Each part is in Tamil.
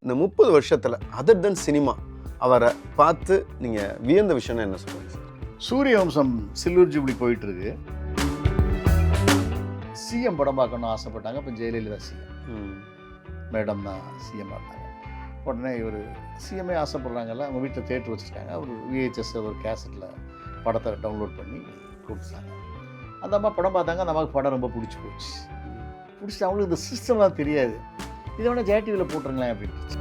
இந்த 30 வருஷத்துல அதர் தென் சினிமா அவரை பார்த்து நீங்க வியந்த விஷயம்னா என்ன சொல்லுங்க சார்? சூரியவம்சம் சில்வர் ஜூப்ளி போயிட்டு இருக்கு. சிஎம் படம் பார்க்கணும்னு ஆசைப்பட்டாங்க. இப்போ ஜெயலலிதா சிஎம் மேடம் தான் சிஎம் இருந்தாங்க. உடனே இவர் சிஎம்ஏ ஆசைப்படுறாங்கல்ல, அவங்க வீட்டில் தேட்டர் வச்சுருக்காங்க. அவர் விஹெச்எஸ் ஒரு கேசட்டில் படத்தை டவுன்லோட் பண்ணி கொடுத்துட்டாங்க. அந்த அம்மா படம் பார்த்தாங்க. அந்த அம்மாவுக்கு படம் ரொம்ப பிடிச்சி போச்சு. பிடிச்சிட்டு அவங்களுக்கு இந்த சிஸ்டம்லாம் தெரியாது. இதை வேணால் ஜேடிவியில் போட்டுருங்களேன் அப்படின்ட்டு.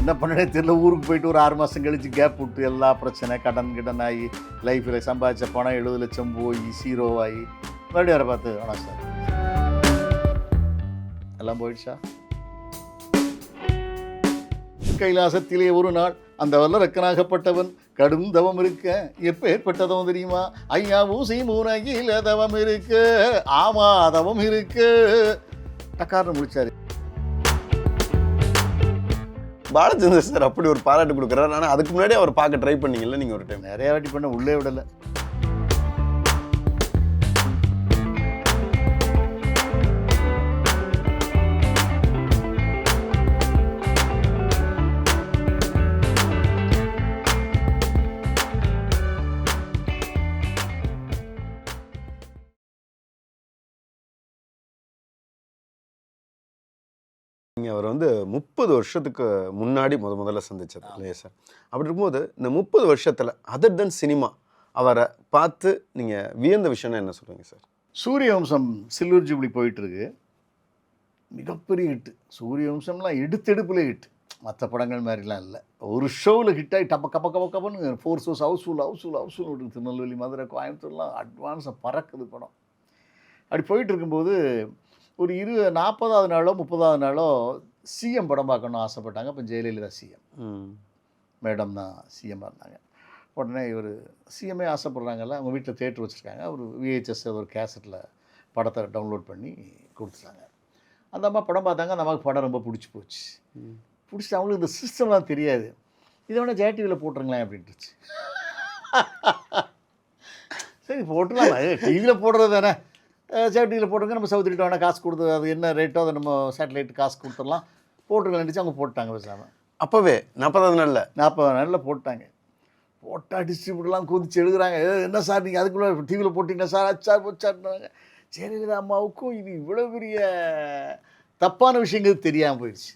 என்ன பண்ணனே தெரியல. ஊருக்கு போயிட்டு ஒரு 6 மாதம் கழித்து கேப் விட்டு எல்லா பிரச்சனை கடன் ஆகி லைஃப்பில் சம்பாதிச்ச பணம் 70 லட்சம் போய் ஜீரோவாகி மறுபடியும் வர பார்த்து வேணாம் சார் எல்லாம் போயிடுச்சா. கைலாசத்திலே ஒரு நாள் அந்த வல்லரக்கனாகப்பட்டவன் கடும் தவம் இருக்க எப்போ ஏற்பட்டதவம் தெரியுமா? ஐயா ஊசி மூனையில் தவம் இருக்கு, ஆமா தவம் இருக்கு டக்கார்னு முடிச்சாரு. பாலச்சந்தர் சார் அப்படி ஒரு பாராட்டு கொடுக்குறாரு. ஆனால் அதுக்கு முன்னாடி அவர் பார்க்க ட்ரை பண்ணீங்கல்ல நீங்கள் ஒரு டைம்? நிறைய வாட்டி பண்ண, உள்ளே விடலை. நீங்கள் அவர் 30 வருஷத்துக்கு முன்னாடி முதல்ல சந்திச்சது இல்லையா சார்? அப்படி இருக்கும்போது இந்த 30 வருஷத்தில் அதர் தென் சினிமா அவரை பார்த்து நீங்கள் வியந்த விஷயம்னா என்ன சொல்லுவீங்க சார்? சூரியவம்சம் சில்வர் ஜூப்ளி போயிட்டு இருக்கு. மிகப்பெரிய ஹிட்டு. சூரியவம்சம்லாம் எடுத்தெடுப்பில் ஹிட். மற்ற படங்கள் மாதிரிலாம் இல்லை. ஒரு ஷோவில் ஹிட் ஆகி கப்பன்னு 4 ஷோஸ் ஹவுஸ்ஃபுல் விட்டு திருநெல்வேலி, மதுரை, கோயம்புத்தூர்லாம் அட்வான்ஸாக பறக்குது படம். அப்படி போயிட்டு இருக்கும்போது ஒரு 40வது நாளோ 30வது நாளோ சிஎம் படம் பார்க்கணும்னு ஆசைப்பட்டாங்க. இப்போ ஜெயலலிதா சிஎம் மேடம் தான் சிஎம்மாக இருந்தாங்க. உடனே இவர் சிஎம்ஏ ஆசைப்படுறாங்கல்ல, அவங்க வீட்டில் தேட்டர் வச்சுருக்காங்க. அவர் விஹெச்எஸ் ஒரு கேசட்டில் படத்தை டவுன்லோட் பண்ணி கொடுத்துட்டாங்க. அந்த அம்மா படம் பார்த்தாங்க. அந்த அம்மாவுக்கு படம் ரொம்ப பிடிச்சி போச்சு. பிடிச்சிட்டு அவங்களுக்கு இந்த சிஸ்டம்லாம் தெரியாது. இதை வேணால் ஜேடிவியில் போட்டுருங்களேன் அப்படின்ட்டுச்சு. சரி போட்டுடலாம், டிவியில் போடுறது தானே, சேஃப்டியில் போட்டுருங்க. நம்ம சவுத்ரிட்ட வேணால் காசு கொடுத்து அது என்ன ரேட்டோ அதை நம்ம சேட்டலைட் காசு கொடுத்துடலாம், போட்டுருங்கன்னு அவங்க போட்டாங்க. பேசாமல் அப்போவே 40 நாளில் போட்டாங்க. போட்டால் டிஸ்ட்ரிபியூட்டர்லாம் குதிச்சு எழுதுறாங்க. என்ன சார் நீங்கள் அதுக்குள்ளே டிவியில் போட்டிங்கன்னா சார் அச்சார் போச்சாருனாங்க. ஜெயலலிதா அம்மாவுக்கும் இது இவ்வளோ பெரிய தப்பான விஷயங்கள் தெரியாமல் போயிடுச்சு.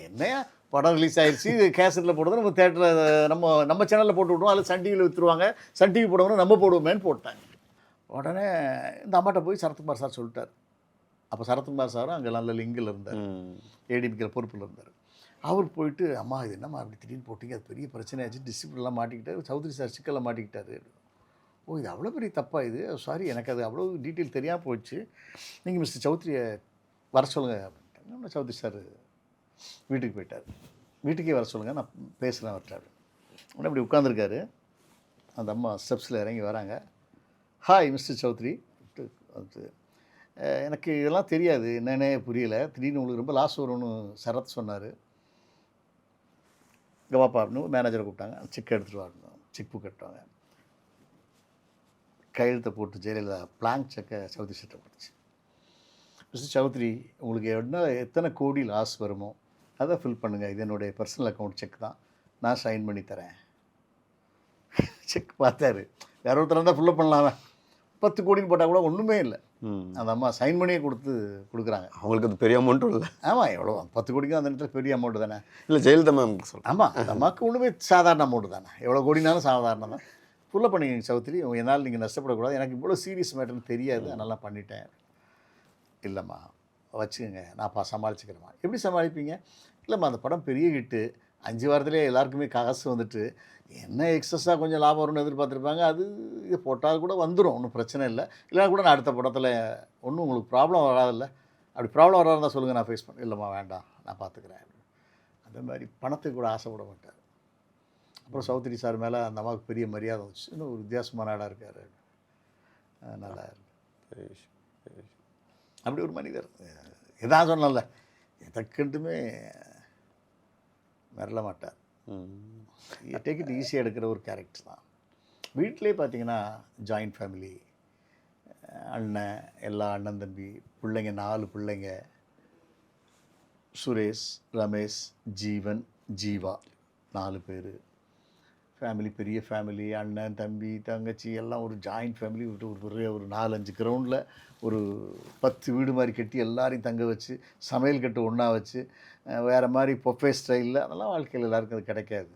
என்னையா படம் ரிலீஸ் ஆகிடுச்சு, இது கேசட்டில் போடுறது நம்ம தேட்டரில் நம்ம சேனலில் போட்டு விட்ருவோம், அதில் சன் டிவியில் விற்றுருவாங்க, சன் டிவி போடுவோம்னா நம்ம போடுவோமேன்னு போட்டாங்க. உடனே இந்த அம்மாட்ட போய் சரத்குமார் சார் சொல்லிட்டார். அப்போ சரத்குமார் சாரும் அங்கே நல்ல லிங்கில் இருந்தார், ஏடிபிக்கிற பொறுப்பில் இருந்தார். அவர் போயிட்டு, அம்மா இது என்னம்மா அப்படி திடீர்னு போட்டிங்க, அது பெரிய பிரச்சனையாச்சு, டிஸ்ட்ரிபியூட்டர்லாம் மாட்டிக்கிட்டார், சௌத்ரி சார் சிக்கலில் மாட்டிக்கிட்டாரு. ஓ இது அவ்வளோ பெரிய தப்பாக இது, சாரி எனக்கு அது அவ்வளோ டீட்டெயில் தெரியாமல் போச்சு, நீங்கள் மிஸ்டர் சௌத்ரியை வர சொல்லுங்கள் அப்படின்ட்டாங்க. நம்ம சௌத்ரி சார் வீட்டுக்கு போயிட்டார். வீட்டுக்கே வர சொல்லுங்கள், நான் பேசுகிறேன் அவர்கிட்ட. உடனே அப்படி உட்காந்துருக்காரு. அந்த அம்மா ஸ்டெப்ஸில் இறங்கி வராங்க. ஹாய் மிஸ்டர் சௌத்ரி, எனக்கு இதெல்லாம் தெரியாது, என்னன்னே புரியலை, திடீர்னு உங்களுக்கு ரொம்ப லாஸ் வரும்னு சரத் சொன்னார், கவாப்பாப்னு மேனேஜரை கூப்பிட்டாங்க. செக் எடுத்துகிட்டு வரணும், செக் புக் எடுத்துவாங்க. கையெழுத்தை போட்டு ஜெயலலிதா பிளாங்க் செக்கை சௌத்ரி சட்டை போட்டுச்சு. மிஸ்டர் சௌத்ரி, உங்களுக்கு எத்தனை கோடி லாஸ் வருமோ அதை ஃபில் பண்ணுங்கள், இது என்னுடைய பர்சனல் அக்கௌண்ட் செக் தான், நான் சைன் பண்ணி தரேன். செக் பார்த்தாரு, வேற ஒருத்தர் தான் ஃபில்லப் பண்ணலாமே, 10 கோடின்னு போட்டால் கூட ஒன்றுமே இல்லை. அந்த அம்மா சைன் பண்ணியே கொடுக்குறாங்க. அவங்களுக்கு அது பெரிய அமௌண்ட்டும் இல்லை. ஆமாம், எவ்வளோ 10 கோடிக்கு அந்த நேரத்தில் பெரிய அமௌண்ட்டு தானே. இல்லை ஜெயலலிதா மேம் சொல்கிறேன். ஆமாம், அந்த அம்மாவுக்கு ஒன்றுமே சாதாரண அமௌண்ட்டு தானே, எவ்வளோ கோடினாலும் சாதாரணம் தான். ஃபுல்லாக பண்ணிங்க சௌத்ரி, என்னால் நீங்கள் நஷ்டப்படக்கூடாது, எனக்கு இவ்வளோ சீரியஸ் மேட்டர்னு தெரியாது, அதனால பண்ணிட்டேன். இல்லைம்மா வச்சுக்கோங்க, நான் சமாளிச்சுக்கிறேம்மா. எப்படி சமாளிப்பீங்க? இல்லைம்மா அந்த படம் பெரிய ஹிட்டு, 5 வாரத்திலே எல்லாருக்குமே காசு வந்துட்டு, என்ன எக்ஸஸாக கொஞ்சம் லாபம் வரும்னு எதிர்பார்த்துருப்பாங்க, அது இது போட்டால் கூட வந்துடும், ஒன்றும் பிரச்சனை இல்லை, இல்லைனா கூட நான் அடுத்த படத்தில் ஒன்றும் உங்களுக்கு ப்ராப்ளம் வராதில்ல, அப்படி ப்ராப்ளம் வராதுதான் சொல்லுங்கள், நான் ஃபேஸ் பண்ணேன். இல்லைம்மா வேண்டாம், நான் பார்த்துக்கிறேன். அந்த மாதிரி பணத்துக்கு கூட ஆசைப்பட மாட்டார். அப்புறம் சௌத்ரி சார் மேலே அந்த அம்மாவுக்கு பெரிய மரியாதை வந்துச்சு. இன்னும் ஒரு வித்தியாசமான ஆடாக இருக்கார், நல்லா இருக்கு. அப்படி ஒரு மனிதர். எதாவது சொன்னல, எதற்கண்டுமே மிரள மாட்டார். டேக் இட் ஈஸியாக எடுக்கிற ஒரு கேரக்டர் தான். வீட்டிலே பார்த்தீங்கன்னா ஜாயிண்ட் ஃபேமிலி, அண்ணன், எல்லா அண்ணன் தம்பி, பிள்ளைங்க 4 பிள்ளைங்க, சுரேஷ், ரமேஷ், ஜீவன், ஜீவா 4 பேர். ஃபேமிலி பெரிய ஃபேமிலி. அண்ணன், தம்பி, தங்கச்சி எல்லாம் ஒரு ஜாயிண்ட் ஃபேமிலி. ஒரு 4-5 கிரவுண்டில் ஒரு 10 வீடு மாதிரி கட்டி எல்லாரையும் தங்க வச்சு, சமையல் கட்டு ஒன்றா வச்சு, வேறு மாதிரி பொஃபே ஸ்டைலில், அதெல்லாம் வாழ்க்கையில் எல்லாருக்கும் அது கிடைக்காது.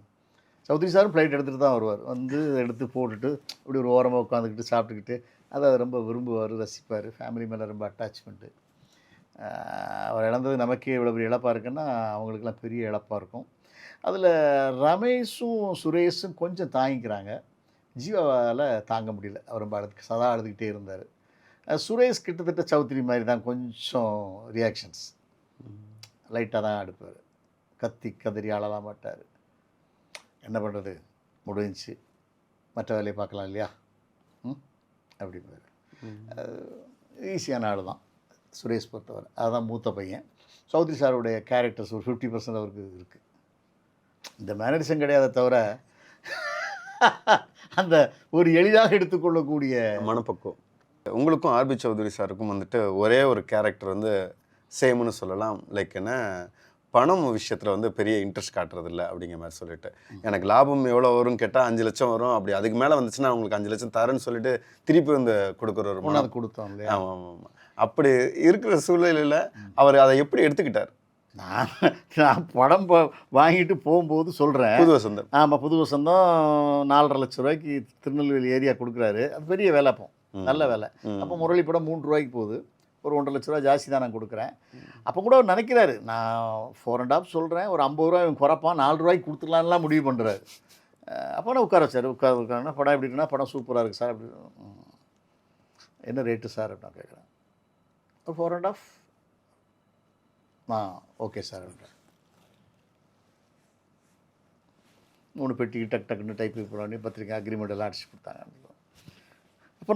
சௌத்ரி சாரும் ஃப்ளைட் எடுத்துகிட்டு தான் வருவார். வந்து எடுத்து போட்டுட்டு இப்படி ஒரு ஓரமாக உட்காந்துக்கிட்டு சாப்பிட்டுக்கிட்டு அதை ரொம்ப விரும்புவார், ரசிப்பார். ஃபேமிலி மேலே ரொம்ப அட்டாச்மெண்ட்டு. அவர் இழந்தது நமக்கே இவ்வளோ பெரிய இழப்பாக இருக்குன்னா அவங்களுக்கெல்லாம் பெரிய இழப்பாக இருக்கும். அதில் ரமேஷும் சுரேஷும் கொஞ்சம் தாங்கிக்கிறாங்க. ஜீவாவால் தாங்க முடியல. அவர் ரொம்ப சதா அழுதுகிட்டே இருந்தார். சுரேஷ் கிட்டத்தட்ட சௌத்ரி மாதிரி தான், கொஞ்சம் ரியாக்ஷன்ஸ் லைட்டாக தான் எடுப்பார். கத்தி கதறி ஆளலாம் மாட்டார். என்ன பண்ணுறது, முடிஞ்சிச்சு, மற்ற வேலையை பார்க்கலாம் இல்லையா அப்படிம்பார். ஈஸியான ஆள் தான் சுரேஷ் பொறுத்தவரை. அதுதான் மூத்த பையன். சௌத்ரி சாருடைய கேரக்டர்ஸ் ஒரு 50% அவருக்கு இருக்குது. இந்த மேனரிசம் கிடையாத தவிர அந்த ஒரு எளிதாக எடுத்துக்கொள்ளக்கூடிய மனப்பக்குவம். உங்களுக்கும் ஆர்பி சௌத்ரி சாருக்கும் வந்துட்டு ஒரே ஒரு கேரக்டர் வந்து சேம்னு சொல்லலாம். லைக் என்ன, பணம் விஷயத்தில் வந்து பெரிய இன்ட்ரெஸ்ட் காட்டுறதில்ல அப்படிங்கிற மாதிரி சொல்லிட்டு, எனக்கு லாபம் எவ்வளோ வரும்னு கேட்டால் 5 லட்சம் வரும், அப்படி அதுக்கு மேலே வந்துச்சுன்னா உங்களுக்கு 5 லட்சம் தரேன்னு சொல்லிட்டு திருப்பி வந்து கொடுக்குற ஒரு மனம் கொடுத்தோம் இல்லையா. ஆமாம் ஆமாம் ஆமாம். அப்படி இருக்கிற சூழ்நிலையில் அவர் அதை எப்படி எடுத்துக்கிட்டார்? நான் படம் வாங்கிட்டு போகும்போது சொல்கிறேன். புது வசந்தம். ஆமாம், புது வசந்தம் 4.5 லட்ச ரூபாய்க்கு திருநெல்வேலி ஏரியா கொடுக்குறாரு. அது பெரிய வேலை, அப்போ நல்ல வேலை. அப்போ முரளி படம் 3 ரூபாய்க்கு போகுது. ஒரு 1.5 லட்ச ரூபா ஜாஸ்தி தான் நான் கொடுக்குறேன். அப்போ கூட அவர் நினைக்கிறாரு, நான் 4.5 சொல்கிறேன், ஒரு 50 ரூபா இவன் குறைப்பான், 4 ரூபாய்க்கு கொடுத்துடலான்லாம் முடிவு பண்ணுறாரு. அப்போ நான் உட்கார வச்சார். உட்காருன்னா படம் எப்படி இருக்குன்னா, படம் சூப்பராக இருக்குது சார். அப்படி என்ன ரேட்டு சார் அப்படின்னு நான் கேட்குறேன். ஒரு 4.5. Okay sir அப்படின்றேன். 3 பெட்டிக்கு டக்குன்னு டைப் பண்ணி பத்திரிக்கை அக்ரிமெண்ட் எல்லாம் அடிச்சு கொடுத்தாங்க. அப்போ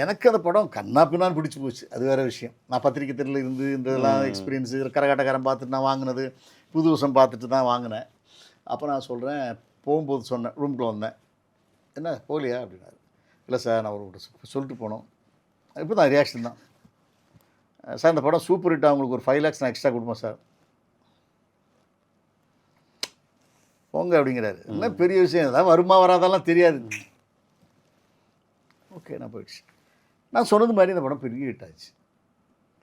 எனக்கு அந்த படம் கண்ணா பின்னான்னு பிடிச்சி போச்சு. அது வேறு விஷயம். நான் பத்திரிக்கை தெருவில் இருந்து இந்த இதெல்லாம் எக்ஸ்பீரியன்ஸு, கரகாட்டக்காரன் பார்த்துட்டு நான் வாங்கினது, புது வருஷம் பார்த்துட்டு தான் வாங்கினேன். அப்போ நான் சொல்கிறேன், போகும்போது சொன்னேன், ரூம்குள்ளே வந்தேன், என்ன போகலையா அப்படின்னாரு. இல்லை சார், நான் ஒரு சொல்லிட்டு போனோம். இப்போ தான் ரியாக்ஷன் தான். சார் இந்த படம் சூப்பர் ஹிட், அவங்களுக்கு ஒரு 5 lakhs நான் எக்ஸ்ட்ரா கொடுப்பேன் சார். போங்க அப்படிங்கிறாரு. என்ன பெரிய விஷயம், ஏதாவது வருமா வராதெல்லாம் தெரியாது. ஓகே, நான் போயிடுச்சு. நான் சொன்னது மாதிரி இந்த படம் பெரிய ஹிட் ஆச்சு.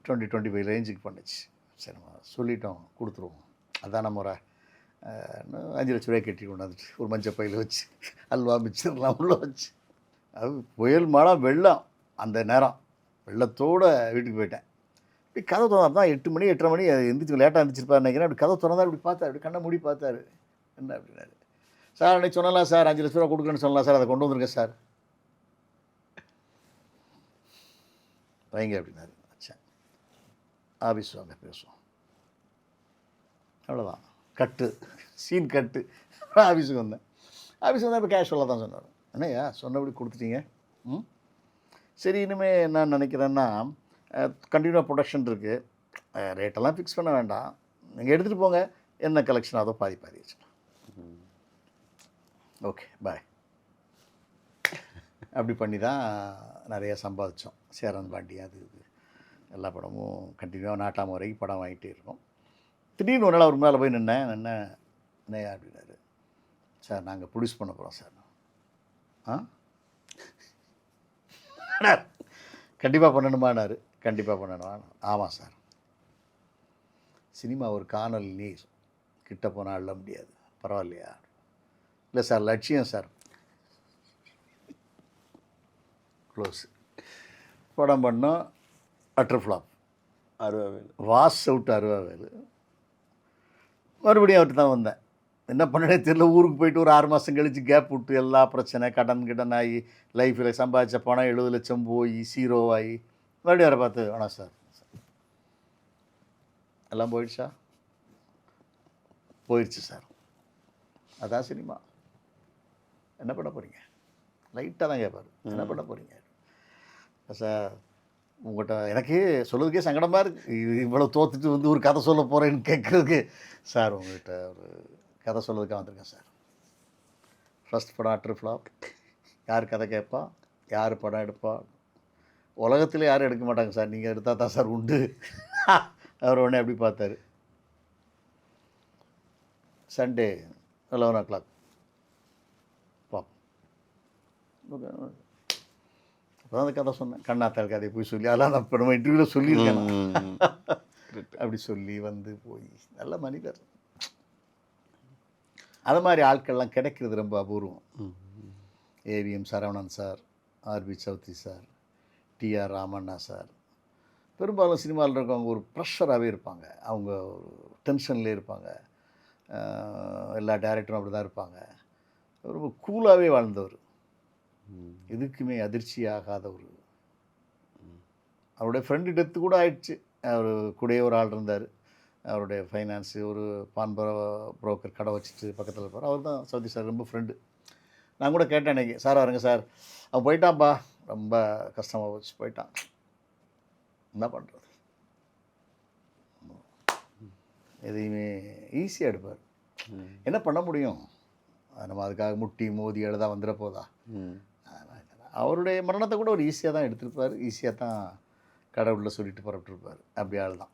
20-25 ரேஞ்சுக்கு பண்ணுச்சு. சரி, நம்ம சொல்லிட்டோம், கொடுத்துருவோம், அதான் முறை. 5 லட்ச ரூபாய் கட்டி கொண்டாந்துட்டு ஒரு மஞ்சள் பையில் வச்சு அல்வா மிச்சர்லாம் உள்ளே வச்சு, அது புயல் மழை வெள்ளம். அந்த நேரம் வெள்ளத்தோடு வீட்டுக்கு போயிட்டேன். இப்படி கதை திறந்தா தான் 8 மணி 8:30 மணி எந்திரிச்சு லேட்டாக இருந்துச்சிருப்பாரு நினைக்கிறேன். அப்படி கதை திறந்தா அப்படி பார்த்தாரு, அப்படி கண்ணை மூடி பார்த்தாரு. என்ன அப்படின்னாரு. சார் அன்றைக்கி சொன்னலாம் சார், 5 லட்ச ரூபா கொடுக்குறேன்னு சொல்லலாம் சார், அதை கொண்டு வந்துருங்க சார். வைங்க அப்படின்னாரு. அச்சா, ஆஃபீஸ் வாங்க பேசுவோம். அவ்வளோதான், கட்டு, சீன் கட்டு. ஆஃபீஸுக்கு வந்தேன். ஆஃபீஸுக்கு வந்தால் இப்போ கேஷுவலாக தான் சொன்னார். என்னையா சொன்னபடி கொடுத்துட்டீங்க. சரி, இனிமேல் என்ன நினைக்கிறேன்னா, கண்டினியூவாக ப்ரொடக்ஷன் இருக்குது, ரேட்டெல்லாம் ஃபிக்ஸ் பண்ண வேண்டாம், நீங்கள் எடுத்துகிட்டு போங்க, என்ன கலெக்ஷன் அதோ பாதி வச்சுக்கலாம். Okay bye. அப்படி பண்ணி தான் நிறையா சம்பாதிச்சோம். சேரன் பாண்டி அது இது எல்லா படமும் கண்டினியூவாக நாட்டாம வரைக்கும் படம் வாங்கிட்டே இருக்கோம். திடீர்னு ஒரு நாள் அவர் மேலே போய் நின்னேன். என்னையா அப்படின்னாரு. சார் நாங்கள் ப்ரொடியூஸ் பண்ண போகிறோம் சார். கண்டிப்பாக பண்ணணுமானாரு. கண்டிப்பாக பண்ணணுமா? ஆமாம் சார். சினிமா ஒரு காணல் நீர், கிட்ட போனால் அள்ள முடியாது, பரவாயில்லையா? இல்லை சார், லட்சியம் சார். க்ளோஸ். படம் பண்ணோம், utter flop. Aruvavel was out Aruvavel. மறுபடியும் அவர்கிட்ட தான் வந்தேன். என்ன பண்ணனே தெரியல. ஊருக்கு போயிட்டு ஒரு 6 மாதம் கழித்து கேப் விட்டு எல்லா பிரச்சனை, கடன் ஆகி, லைஃப்பில் சம்பாதிச்ச பணம் 70 லட்சம் போய் சீரோவாகி மறுபடியும் அவரை பார்த்து, வேணாம் சார், எல்லாம் போயிடுச்சா? போயிடுச்சு சார். அதான் சினிமா. என்ன பண்ண போகிறீங்க? லைட்டாக தான் கேட்பார். என்ன பண்ண போகிறீங்க சார்? உங்கள்கிட்ட எனக்கே சொல்லுறதுக்கே சங்கடமாக இருக்குது. இவ்வளோ தோத்துட்டு வந்து ஒரு கதை சொல்ல போகிறேன்னு கேட்குறதுக்கு. சார் உங்கள்கிட்ட ஒரு கதை சொல்கிறதுக்காக வந்திருக்கேன் சார். ஃபஸ்ட் படம் அட்டர் ஃப்ளாப். யார் கதை கேட்பா, யார் படம் எடுப்பா? உலகத்தில் யாரும் எடுக்க மாட்டாங்க சார், நீங்கள் எடுத்தால் தான் சார் உண்டு. அவர் உடனே அப்படி பார்த்தாரு. சண்டே 11 o'clock பார்ப்போம். அப்போ தான் அந்த கதை சொன்னேன், கண்ணாத்தாள் கதையை போய் சொல்லி, அதெல்லாம் நான் இப்போ நம்ம இன்டர்வியூவில் சொல்லியிருக்கேன் நான். அப்படி சொல்லி வந்து போய் நல்ல மனிதர். அது மாதிரி ஆட்கள்லாம் கிடைக்கிறது ரொம்ப அபூர்வம். AVM Saravanan sir, RB Choudhary sir, TR Ramanna sir, பெரும்பாலும் சினிமாவில் இருக்கவங்க ஒரு ப்ரெஷராகவே இருப்பாங்க. அவங்க ஒரு டென்ஷன்லேயே இருப்பாங்க. எல்லா டேரக்டரும் அப்படி தான் இருப்பாங்க. ரொம்ப கூலாகவே வாழ்ந்தவர், எதுக்குமே அதிர்ச்சி ஆகாதவர். அவருடைய ஃப்ரெண்டு டெத்து கூட ஆயிடுச்சு. அவர் கூடயே ஒரு ஆள் இருந்தார், அவருடைய ஃபைனான்ஸு ஒரு பான் புரோக்கர் கடை வச்சுட்டு பக்கத்தில் இருப்பார். அவர் தான் சௌத்ரி சார் ரொம்ப ஃப்ரெண்டு. நான் கூட கேட்டேன் அன்றைக்கி, சார் வரேங்க சார், அவன் போயிட்டான்ப்பா, ரொம்ப கஷ்டமாக போச்சு, போயிட்டான், என்ன பண்ணுறது. எதையுமே ஈஸியாக எடுப்பார். என்ன பண்ண முடியும், நம்ம அதுக்காக முட்டி மோதி எழுதா வந்துட போதா. அவருடைய மரணத்தை கூட ஒரு ஈஸியாக தான் எடுத்திருப்பார், ஈஸியாக தான் கடவுளில் சொல்லிட்டு புறப்பட்டுருப்பார். அப்படி ஆள் தான்.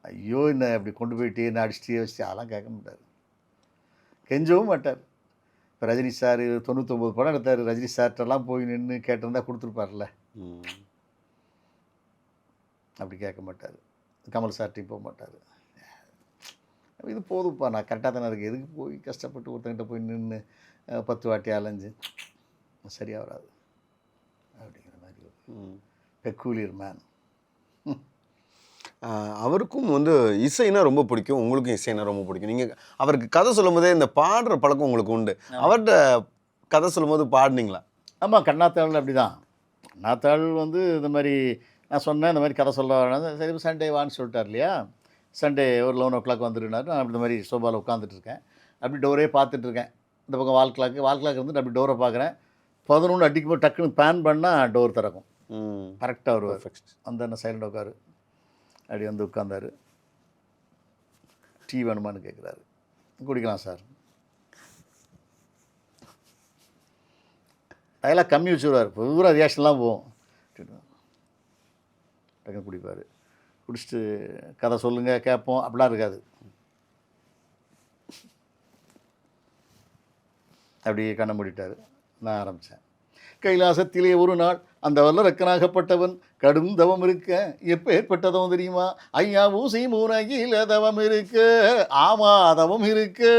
ஐயோ என்ன அப்படி கொண்டு போயிட்டு என்ன அடிச்சுட்டே வச்சு அதெல்லாம் கேட்க மாட்டார், கெஞ்சவும் மாட்டார். இப்போ ரஜினி சார் 99 படம் எடுத்தார், ரஜினி சார்ட்டெல்லாம் போய் நின்று கேட்டிருந்தா கொடுத்துருப்பார்ல, அப்படி கேட்க மாட்டார். கமல் சார்ட்டையும் போக மாட்டார். இது போதும்ப்பா, நான் கரெக்டாக தானே இருக்குது, எதுக்கு போய் கஷ்டப்பட்டு ஒருத்தங்கிட்ட போய் நின்று 10 வாட்டி அலைஞ்சு சரியாக வராது அப்படிங்கிற மாதிரி பெக்கூலியர் மேன். அவருக்கும் வந்து இசைனா ரொம்ப பிடிக்கும், உங்களுக்கும் இசைனா ரொம்ப பிடிக்கும். நீங்கள் அவருக்கு கதை சொல்லும் போதே இந்த பாடுற பழக்கம் உங்களுக்கு உண்டு. அவர்கிட்ட கதை சொல்லும் போது பாடினீங்களா? ஆமாம், கண்ணாத்தாள் அப்படி தான். கண்ணாத்தாள் வந்து இந்த மாதிரி நான் சொன்னேன், இந்த மாதிரி கதை சொல்ல வரேன், சரி சண்டே வான்னு சொல்லிட்டார் இல்லையா. சண்டே ஒரு 11 o'clock வந்துருனாரு. நான் அப்படி இந்த மாதிரி சோபாவில் உட்காந்துட்ருக்கேன், அப்படி டோரே பார்த்துட்ருக்கேன். இந்த பக்கம் வால் கிளாக் இருந்துட்டு அப்படி டோரை பார்க்குறேன். 11 அடிக்கும் போது டக்குன்னு பேன் பண்ணால் டோர் திறக்கும். கரெக்டாக வருவார். அந்த என்ன சைலண்ட் உட்காரு, அப்படி வந்து உட்காந்தார். டீ வேணுமான்னு கேட்குறாரு. குடிக்கலாம் சார். அதெல்லாம் கம்மி வச்சுருவார், பூரா ரியாக்ஷன்லாம் போகும். டக்குன்னு குடிப்பார். குடிச்சிட்டு கதை சொல்லுங்கள் கேட்போம், அப்படிலாம் இருக்காது. அப்படி கண்ணை மூடிட்டார். நான் ஆரம்பித்தேன். கைலாசத்திலே ஒரு நாள் அந்த வல்லரக்கனாகப்பட்டவன் கடும் தவம் இருக்க, எப்போ ஏற்பட்டதவம் தெரியுமா? ஐயா ஊசி மூனகில தவம் இருக்கு, ஆமா தவம் இருக்கு.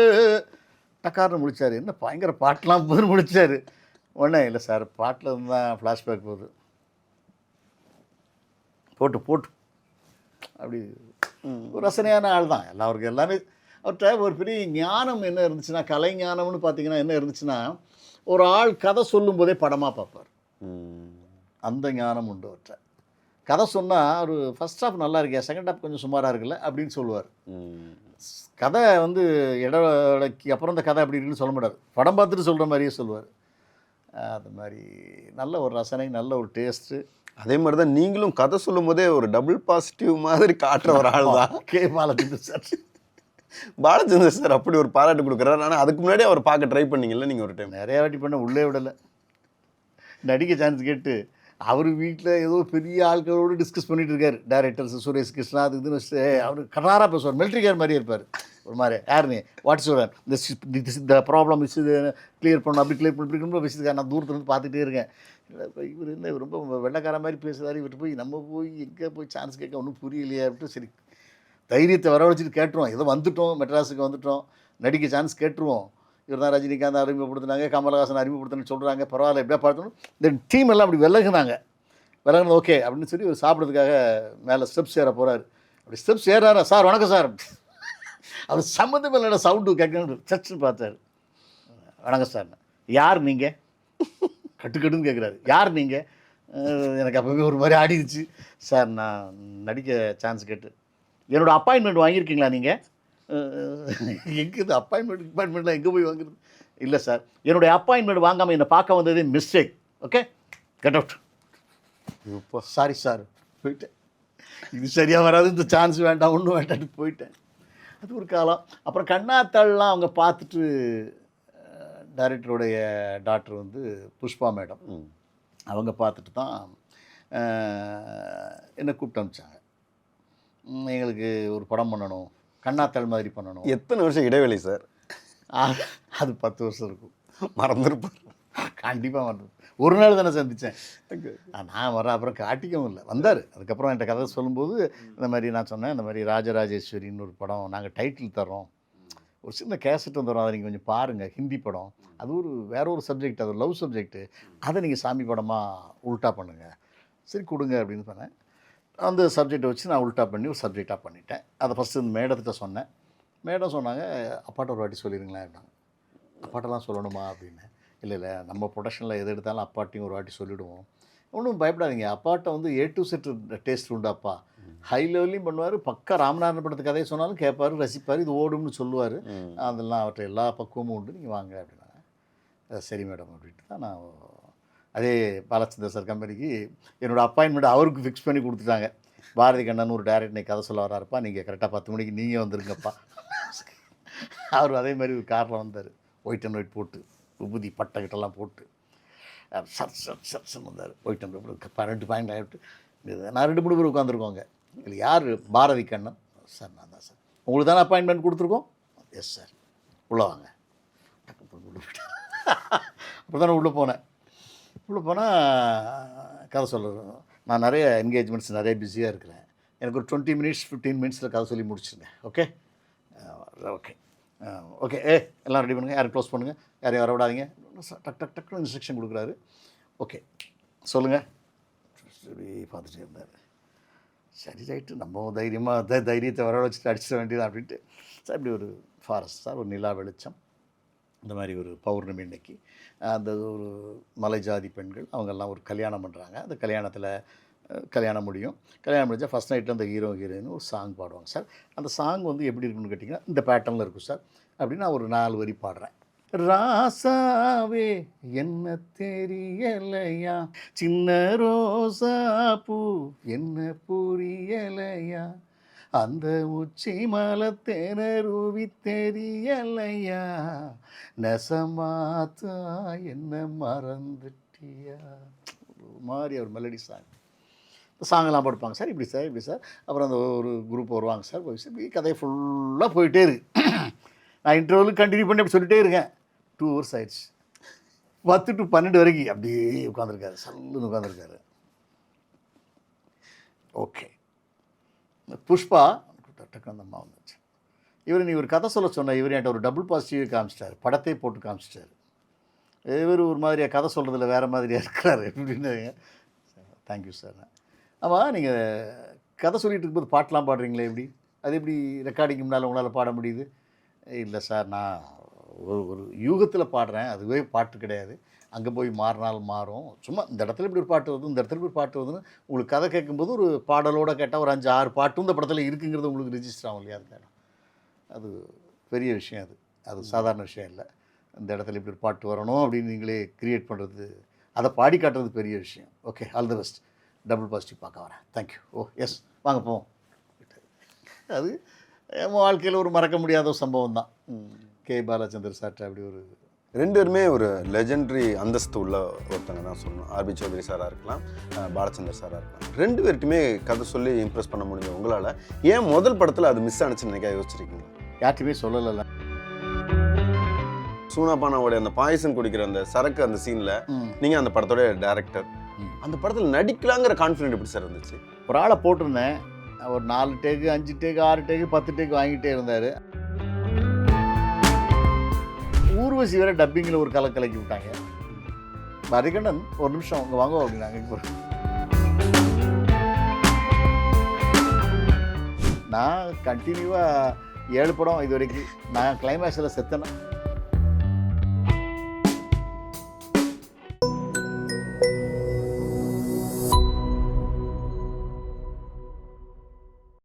டக்கார்னு முடித்தார். என்ன பயங்கர பாட்டெலாம் போது முடித்தார். உடனே இல்லை சார், பாட்டில் இருந்து தான் ஃப்ளாஷ்பேக் போகுது, போட்டு அப்படி ஒரு ரசனையான ஆள் தான். எல்லாருக்கும் எல்லாமே அவர்கிட்ட ஒரு பெரிய ஞானம் என்ன இருந்துச்சுன்னா, கலை ஞானம்னு பார்த்தீங்கன்னா என்ன இருந்துச்சுன்னா, ஒரு ஆள் கதை சொல்லும் போதே படமாக பார்ப்பார். அந்த ஞானம் உண்டு அவர்கிட்ட. கதை சொன்னால் ஒரு ஃபஸ்ட் ஹாஃப் நல்லா இருக்கியா, செகண்ட் ஹாஃப் கொஞ்சம் சுமாராக இருக்குல்ல அப்படின்னு சொல்லுவார். கதை வந்து இடைக்கு அப்புறம் இந்த கதை அப்படி இருக்குன்னு சொல்ல மாட்டார், படம் பார்த்துட்டு சொல்கிற மாதிரியே சொல்லுவார். அது மாதிரி நல்ல ஒரு ரசனை, நல்ல ஒரு டேஸ்ட்டு. அதே மாதிரி தான் நீங்களும் கதை சொல்லும் போதே ஒரு டபுள் பாசிட்டிவ் மாதிரி காட்டுற ஒரு ஆள் தான். பாலச்சந்தர் சார். பாலச்சந்தர் சார் அப்படி ஒரு பாராட்டு கொடுக்குறாரு. ஆனால் அதுக்கு முன்னாடி அவர் பார்க்க ட்ரை பண்ணீங்கல்ல நீங்கள் ஒரு டைம்? நிறையா வாட்டி பண்ண, உள்ளே விடலை. நடிக்க சான்ஸ் கேட்டு அவர் வீட்டில் ஏதோ பெரிய ஆட்களோடு டிஸ்கஸ் பண்ணிகிட்டு இருக்கார். டைரக்டர்ஸ் சுரேஷ் கிருஷ்ணா அது இதுன்னு வச்சுட்டு அவர் கராராக பேசுவார், மிலிட்ரிக்கார் மாதிரியே இருப்பார். ஒரு மாதிரி யாருன்னு வாட்ஸ் சொல்கிறார், இந்த ப்ராப்ளம் வச்சு கிளியர் பண்ணணும், அப்படி கிளியர் பண்ணி ரொம்ப வச்சுருக்காரு. நான் தூரத்துலேருந்து பார்த்துட்டே இருக்கேன். இவர் என்ன ரொம்ப வெள்ளைக்கார மாதிரி பேசுகிறாரு, இவர் போய் நம்ம போய் எங்கே போய் சான்ஸ் கேட்க ஒன்றும் புரியலையே அப்படின்ட்டு சரி தைரியத்தை வரவழைச்சிட்டு கேட்டுருவோம். ஏதோ வந்துவிட்டோம், மெட்ராஸுக்கு வந்துவிட்டோம், நடிக்க சான்ஸ் கேட்டுருவோம். இவர் தான் ரஜினிகாந்த் அறிமுகப்படுத்தினாங்க, கமல்ஹாசன் அறிமுகப்படுத்தினு சொல்கிறாங்க, பரவாயில்ல எப்படியா பார்த்தோம். இந்த டீம் எல்லாம் அப்படி விலகுனது ஓகே அப்படின்னு சொல்லி ஒரு சாப்பிட்றதுக்காக மேலே ஸ்டெப்ஸ் ஏற போகிறாரு. அப்படி ஸ்டெப்ஸ் ஏறாரா, சார் வணக்கம் சார். அவர் சம்மந்தம் இல்லைட சவுண்டு கேட்கணும் சச்சுன்னு பார்த்தார். வணக்கம் சார். யார் நீங்கள்? கட்டுக்கட்டுன்னு கேட்குறாரு. யார் நீங்கள்? எனக்கு அப்போவே ஒரு மாதிரி ஆடிடுச்சு. சார் நான் நடிக்க சான்ஸ் கேட்டு என்னோடய அப்பாயின்மெண்ட் வாங்கியிருக்கீங்களா நீங்கள்? எங்கே அப்பாயின்மெண்ட்லாம் எங்கே போய் வாங்குறது? இல்லை சார், என்னுடைய அப்பாயின்மெண்ட் வாங்காமல் என்னை பார்க்க வந்ததே mistake. Okay get out. Sorry sir, போயிட்டேன். இது சரியாக வராது, இந்த சான்ஸ் வேண்டாம், ஒன்றும் வேண்டான்னு போயிட்டேன். அது ஒரு காலம். அப்புறம் கண்ணாத்தாள்லாம் அவங்க பார்த்துட்டு டைரக்டருடைய டாக்டர் வந்து புஷ்பா மேடம், அவங்க பார்த்துட்டு தான் என்னை கூப்பிட்டு அனுப்பிச்சாங்க. எங்களுக்கு ஒரு படம் பண்ணணும், கண்ணாத்தாள் மாதிரி பண்ணணும். எத்தனை வருஷம் இடைவெளி சார்? அது 10 வருஷம் இருக்கும். மறந்துருப்பார். கண்டிப்பாக மறந்து ஒரு நாள் தானே சந்தித்தேன். நான் வரேன் அப்புறம் காட்டிக்கவும் இல்லை, வந்தார். அதுக்கப்புறம் என்கிட்ட கதை சொல்லும்போது இந்த மாதிரி நான் சொன்னேன், இந்த மாதிரி ராஜராஜேஸ்வரின்னு ஒரு படம் நாங்கள் டைட்டில் தர்றோம், ஒரு சின்ன கேசட் வந்துடும், அதை நீங்கள் கொஞ்சம் பாருங்கள், ஹிந்தி படம், அது ஒரு வேற ஒரு சப்ஜெக்ட், அது ஒரு லவ் சப்ஜெக்ட்டு, அதை நீங்கள் சாமி படமாக உல்ட்டா பண்ணுங்கள், சரி கொடுங்க அப்படின்னு சொன்னேன். அந்த சப்ஜெக்டை வச்சு நான் உல்ட்டா பண்ணி ஒரு சப்ஜெக்டாக பண்ணிட்டேன். அதை ஃபஸ்ட்டு இந்த மேடத்திட்ட சொன்னேன். மேடம் சொன்னாங்க, அப்பாட்ட ஒரு வாட்டி சொல்லிடுங்களேன் அப்படின்னாங்க. அப்பாட்டெல்லாம் சொல்லணுமா அப்படின்னு. இல்லை இல்லை, நம்ம ப்ரொடக்ஷனில் எது எடுத்தாலும் அப்பாட்டையும் ஒரு வாட்டி சொல்லிவிடுவோம், ஒன்றும் பயப்படாதீங்க, அப்பாட்ட வந்து A to Z டேஸ்ட் உண்டு, அப்பா ஹை லெவல்லையும் பண்ணுவார், பக்கா ராமநாதன் படத்து கதையை சொன்னாலும் கேட்பார், ரசிப்பார், இது ஓடும்னு சொல்லுவார், அதெல்லாம் அவர்கிட்ட எல்லா பக்குவமும் உண்டு, நீங்கள் வாங்க அப்படின்னாங்க. சரி மேடம் அப்படின்ட்டு தான் நான் அதே பாலச்சந்தர் சார் கம்பெனிக்கு என்னோடய அப்பாயின்மெண்ட் அவருக்கு ஃபிக்ஸ் பண்ணி கொடுத்துட்டாங்க. பாரதி கண்ணன் ஒரு டைரக்டர் நீ கதை சொல்ல வராருப்பா, நீங்கள் கரெக்டாக 10 மணிக்கு நீங்கள் வந்துருங்கப்பா. அவர் அதே மாதிரி ஒரு காரில் வந்தார், ஒயிட் அண்ட் ஒயிட் போட்டு, விபூதி பட்டைக்கிட்டெல்லாம் போட்டு சர்ச்சன் வந்தார். ஒயிட் அண்ட் ஒயிட் 12 பாயிண்ட் ஆகிட்டு, நான் 2-3 பேர் உட்காந்துருக்கோங்க. இல்லை யார்? பாரதி கண்ணன் சார். நான் தான் சார். உங்களுக்கு தானே அப்பாயின்மெண்ட் கொடுத்துருக்கோம்? Yes sir. உள்ளே வாங்க. அப்படி தானே உள்ளே போனேன். உள்ளே போனால் கதை சொல்லுறேன். நான் நிறைய என்கேஜ்மெண்ட்ஸ் நிறைய பிஸியாக இருக்கிறேன். எனக்கு ஒரு 20 மினிட்ஸ் 15 மினிட்ஸில் கதை சொல்லி முடிச்சிருந்தேன். ஓகே ஓகே ஓகே எல்லாம் ரெடி பண்ணுங்கள், யாரும் க்ளோஸ் பண்ணுங்கள், யாரையும் வர விடாதீங்க, டக் டக் டக்குன்னு இன்ஸ்ட்ரக்ஷன் கொடுக்குறாரு. ஓகே சொல்லுங்கள். சரி பார்த்துட்டே இருந்தார். சரி ரைட்டு, நம்ம தைரியமாக தைரியத்தை வர வச்சுட்டு அடிச்சிட வேண்டியது அப்படின்ட்டு சார். இப்படி ஒரு ஃபாரஸ்ட் சார், ஒரு நிலா வெளிச்சம், இந்த மாதிரி ஒரு பௌர்ணமி இன்னைக்கு அந்த ஒரு மலை ஜாதி பெண்கள் அவங்கெல்லாம் ஒரு கல்யாணம் பண்ணுறாங்க. அந்த கல்யாணத்தில் கல்யாணம் முடியும். கல்யாணம் முடிஞ்சால் ஃபஸ்ட் நைட்டில் அந்த ஹீரோயின் ஒரு சாங் பாடுவாங்க சார். அந்த சாங் வந்து எப்படி இருக்குன்னு கேட்டிங்கன்னா இந்த பேட்டர்னில் இருக்கும் சார். அப்படின்னு நான் ஒரு 4 வரி பாடுறேன். ராசாவே என்ன தெரியலையா, சின்ன ரோசா பூ என்ன புரியலையா, அந்த உச்சி மலை தேனருவி தெரியலையா, நெசமாத்தா என்ன மறந்துட்டியா. ஒரு மாதிரி ஒரு மெலடி சாங். சாங்கெல்லாம் படிப்பாங்க சார். இப்படி சார் இப்படி சார். அப்புறம் அந்த ஒரு குரூப் வருவாங்க சார். போய் சார் இப்படி கதையை ஃபுல்லாக போயிட்டே இருக்கு. நான் இன்டர்வலுக்கு கண்டினியூ பண்ணி அப்படி சொல்லிட்டே இருக்கேன். 2 hours ஆயிடுச்சு. 10 to 12 வரைக்கும் அப்படியே உட்காந்துருக்காரு, சல்லுன்னு உட்காந்துருக்காரு. ஓகே புஷ்பா டக்கு அந்த அம்மா வந்துச்சு. இவர் நீ ஒரு கதை சொல்ல சொன்ன, இவர் என்கிட்ட ஒரு டபுள் பாசிட்டிவ் காமிச்சிட்டார், படத்தை போட்டு காமிச்சிட்டாரு. இவர் ஒரு மாதிரியாக கதை சொல்கிறதுல வேறு மாதிரியாக இருக்கிறாரு அப்படின்னு. Thank you sir. ஆமாம், நீங்கள் கதை சொல்லிகிட்டு இருக்கும்போது பாட்டெலாம் பாடுறீங்களே எப்படி, அது எப்படி ரெக்கார்டிங் முன்னால் உங்களால் பாட முடியுது? இல்லை சார், நான் ஒரு யூகத்தில் பாடுறேன், அதுவே பாட்டு கிடையாது, அங்கே போய் மாறினால் மாறும், சும்மா இந்த இடத்துல இப்படி ஒரு பாட்டு வருது, இந்த இடத்துல இப்படி பாட்டு வருதுன்னு உங்களுக்கு கதை கேட்கும்போது ஒரு பாடலோடு கேட்டால் ஒரு 5-6 பாட்டும் இந்த படத்தில் இருக்குங்கிறது உங்களுக்கு ரிஜிஸ்டர் ஆகும் இல்லையா? அது பெரிய விஷயம். அது சாதாரண விஷயம் இல்லை. இந்த இடத்துல இப்படி ஒரு பாட்டு வரணும் அப்படின்னு நீங்களே க்ரியேட் பண்ணுறது, அதை பாடி காட்டுறது பெரிய விஷயம். Okay, all the best. Double positive பார்க்க வரேன். தேங்க்யூ. ஓ எஸ், வாங்க போவோம். அது என் வாழ்க்கையில் ஒரு மறக்க முடியாத ஒரு சம்பவம் தான். கே பாலச்சந்தர் சார்ட்ட அப்படி ஒரு 2 பேருமே ஒரு லெஜெண்டரி அந்தஸ்து உள்ள ஒருத்தங்க தான் சொல்லணும். ஆர்பி சௌத்ரி சாராக இருக்கலாம், பாலச்சந்தர் சாராக இருக்கலாம். 2 பேர்ட்டுமே கதை சொல்லி இம்ப்ரெஸ் பண்ண முடிஞ்ச உங்களால் ஏன் முதல் படத்தில் அது மிஸ் ஆனிச்சுன்னு நினைக்க யோசிச்சிருக்கீங்க? யார்ட்டுமே சொல்லலை. சூனாபானாவோட அந்த பாயசம் குடிக்கிற அந்த சரக்கு அந்த சீனில் நீங்கள் அந்த படத்தோட டைரக்டர், அந்த படத்தில் நடிக்கலாங்கிற கான்ஃபிடென்ட் எப்படி சார் இருந்துச்சு? ஒரு ஆளை போட்டிருந்தேன், ஒரு 4 டேக்கு 5 டேக்கு 6 டேக்கு 10 டேக்கு வாங்கிட்டே இருந்தார். ஊர்வசி வேற டப்பிங்கில் ஒரு கலக்கி விட்டாங்க. பாரதிகண்ணன் ஒரு நிமிஷம் அவங்க வாங்க அப்படின்னாங்க. நான் கண்டினியூவாக 7 படம் இது வரைக்கும் நான் கிளைமேக்ஸில் செத்தேன்.